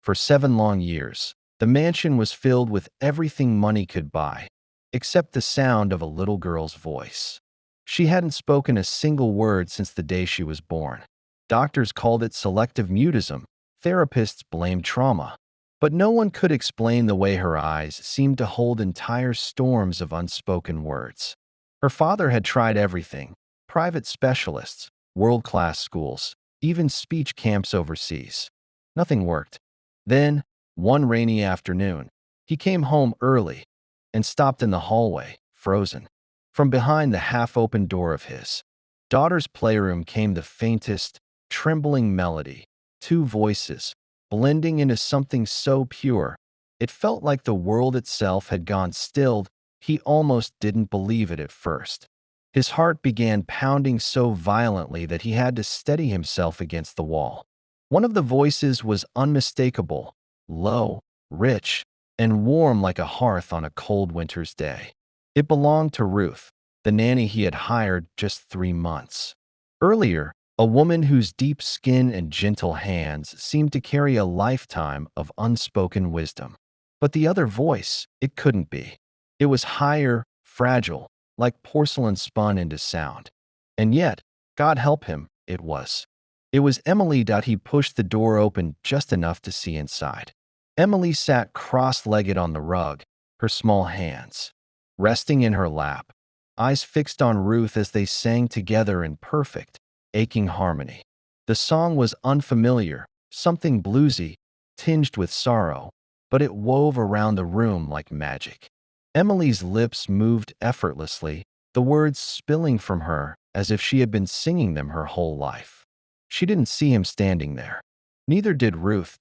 For 7 long years, the mansion was filled with everything money could buy, except the sound of a little girl's voice. She hadn't spoken a single word since the day she was born. Doctors called it selective mutism. Therapists blamed trauma. But no one could explain the way her eyes seemed to hold entire storms of unspoken words. Her father had tried everything: private specialists, world-class schools, even speech camps overseas. Nothing worked. Then, one rainy afternoon, he came home early and stopped in the hallway, frozen. From behind the half-open door of his daughter's playroom came the faintest, trembling melody, two voices, blending into something so pure. It felt like the world itself had gone still. He almost didn't believe it at first. His heart began pounding so violently that he had to steady himself against the wall. One of the voices was unmistakable, low, rich, and warm like a hearth on a cold winter's day. It belonged to Ruth, the nanny he had hired just 3 months earlier, a woman whose deep skin and gentle hands seemed to carry a lifetime of unspoken wisdom. But the other voice, it couldn't be. It was higher, fragile, like porcelain spun into sound. And yet, God help him, it was. It was Emily. He pushed the door open just enough to see inside. Emily sat cross-legged on the rug, her small hands resting in her lap, eyes fixed on Ruth as they sang together in perfect, aching harmony. The song was unfamiliar, something bluesy, tinged with sorrow, but it wove around the room like magic. Emily's lips moved effortlessly, the words spilling from her as if she had been singing them her whole life. She didn't see him standing there. Neither did Ruth.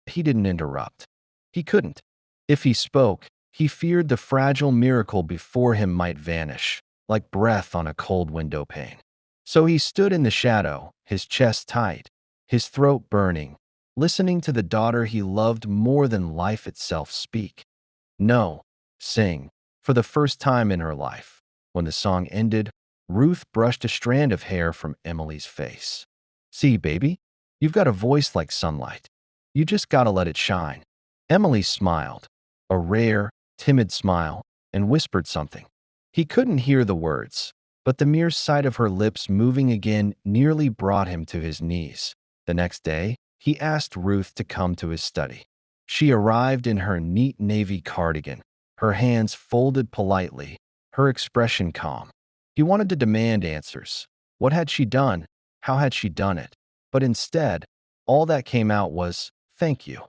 He didn't interrupt. He couldn't. If he spoke, he feared the fragile miracle before him might vanish, like breath on a cold window pane. So he stood in the shadow, his chest tight, his throat burning, listening to the daughter he loved more than life itself speak. No, sing, for the first time in her life. When the song ended, Ruth brushed a strand of hair from Emily's face. "See, baby, you've got a voice like sunlight. You just gotta let it shine." Emily smiled, a rare, timid smile, and whispered something. He couldn't hear the words, but the mere sight of her lips moving again nearly brought him to his knees. The next day, he asked Ruth to come to his study. She arrived in her neat navy cardigan, her hands folded politely, her expression calm. He wanted to demand answers. What had she done? How had she done it? But instead, all that came out was, "Thank you."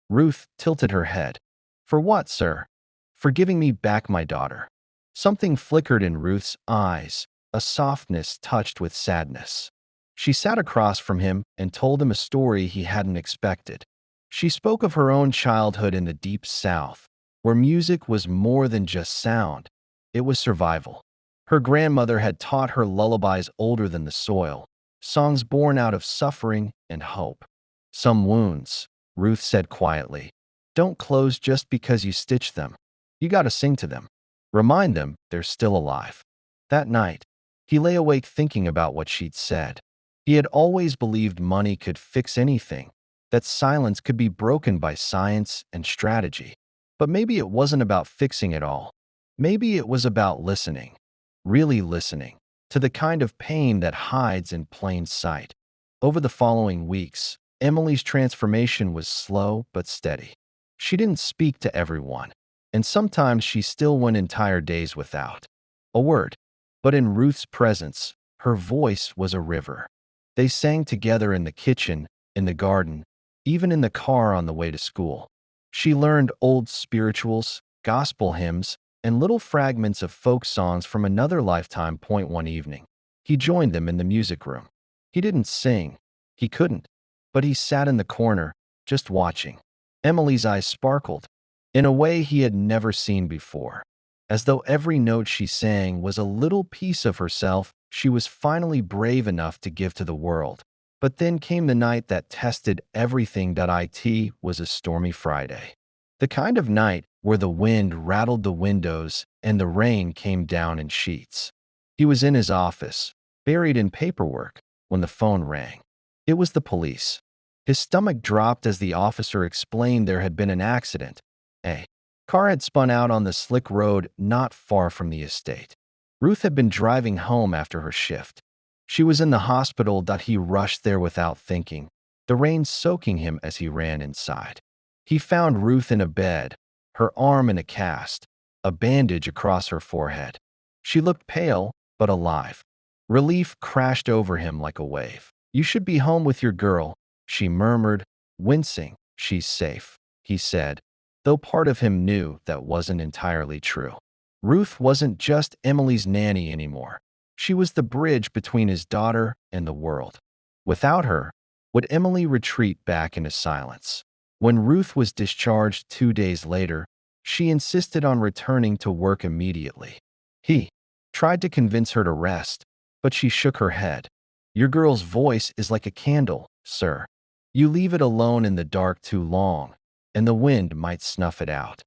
Ruth tilted her head. "For what, sir?" "For giving me back my daughter." Something flickered in Ruth's eyes, a softness touched with sadness. She sat across from him and told him a story he hadn't expected. She spoke of her own childhood in the Deep South, where music was more than just sound. It was survival. Her grandmother had taught her lullabies older than the soil, songs born out of suffering and hope. "Some wounds," Ruth said quietly, "don't close just because you stitch them. You gotta sing to them. Remind them they're still alive." That night, he lay awake thinking about what she'd said. He had always believed money could fix anything, that silence could be broken by science and strategy. But maybe it wasn't about fixing it all. Maybe it was about listening, really listening, to the kind of pain that hides in plain sight. Over the following weeks, Emily's transformation was slow but steady. She didn't speak to everyone, and sometimes she still went entire days without a word. But in Ruth's presence, her voice was a river. They sang together in the kitchen, in the garden, even in the car on the way to school. She learned old spirituals, gospel hymns, and little fragments of folk songs from another lifetime. One evening, he joined them in the music room. He didn't sing. He couldn't. But he sat in the corner, just watching. Emily's eyes sparkled, in a way he had never seen before. As though every note she sang was a little piece of herself she was finally brave enough to give to the world. But then came the night that tested everything. It was a stormy Friday. The kind of night where the wind rattled the windows and the rain came down in sheets. He was in his office, buried in paperwork, when the phone rang. It was the police. His stomach dropped as the officer explained there had been an accident. A car had spun out on the slick road not far from the estate. Ruth had been driving home after her shift. She was in the hospital. He rushed there without thinking, the rain soaking him as he ran inside. He found Ruth in a bed, her arm in a cast, a bandage across her forehead. She looked pale, but alive. Relief crashed over him like a wave. "You should be home with your girl," she murmured, wincing. "She's safe," he said, though part of him knew that wasn't entirely true. Ruth wasn't just Emily's nanny anymore. She was the bridge between his daughter and the world. Without her, would Emily retreat back into silence? When Ruth was discharged 2 days later, she insisted on returning to work immediately. He tried to convince her to rest, but she shook her head. "Your girl's voice is like a candle, sir. You leave it alone in the dark too long, and the wind might snuff it out."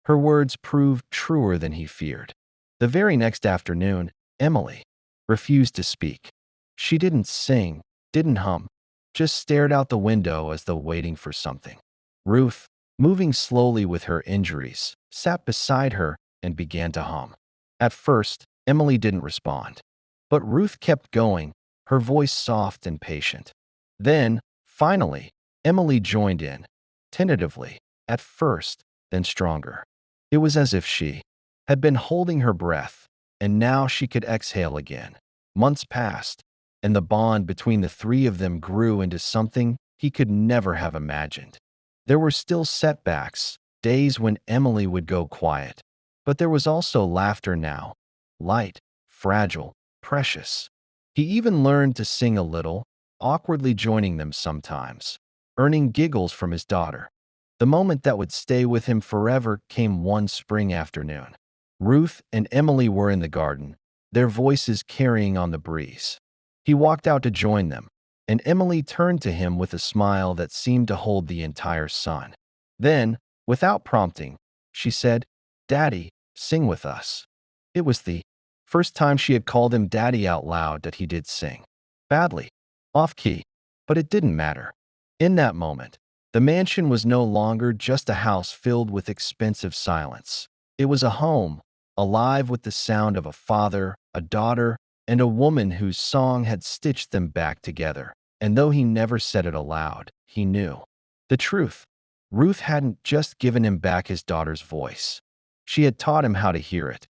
Her words proved truer than he feared. The very next afternoon, Emily refused to speak. She didn't sing, didn't hum, just stared out the window as though waiting for something. Ruth, moving slowly with her injuries, sat beside her and began to hum. At first, Emily didn't respond, but Ruth kept going, her voice soft and patient. Then, finally, Emily joined in, tentatively, at first, then stronger. It was as if she had been holding her breath, and now she could exhale again. Months passed, and the bond between the three of them grew into something he could never have imagined. There were still setbacks, days when Emily would go quiet, but there was also laughter now, light, fragile, precious. He even learned to sing a little, awkwardly joining them sometimes, earning giggles from his daughter. The moment that would stay with him forever came one spring afternoon. Ruth and Emily were in the garden, their voices carrying on the breeze. He walked out to join them, and Emily turned to him with a smile that seemed to hold the entire sun. Then, without prompting, she said, "Daddy, sing with us." It was the first time she had called him Daddy out loud that he did sing. Badly, off-key, but it didn't matter. In that moment, the mansion was no longer just a house filled with expensive silence. It was a home, alive with the sound of a father, a daughter, and a woman whose song had stitched them back together. And though he never said it aloud, he knew the truth. Ruth hadn't just given him back his daughter's voice. She had taught him how to hear it,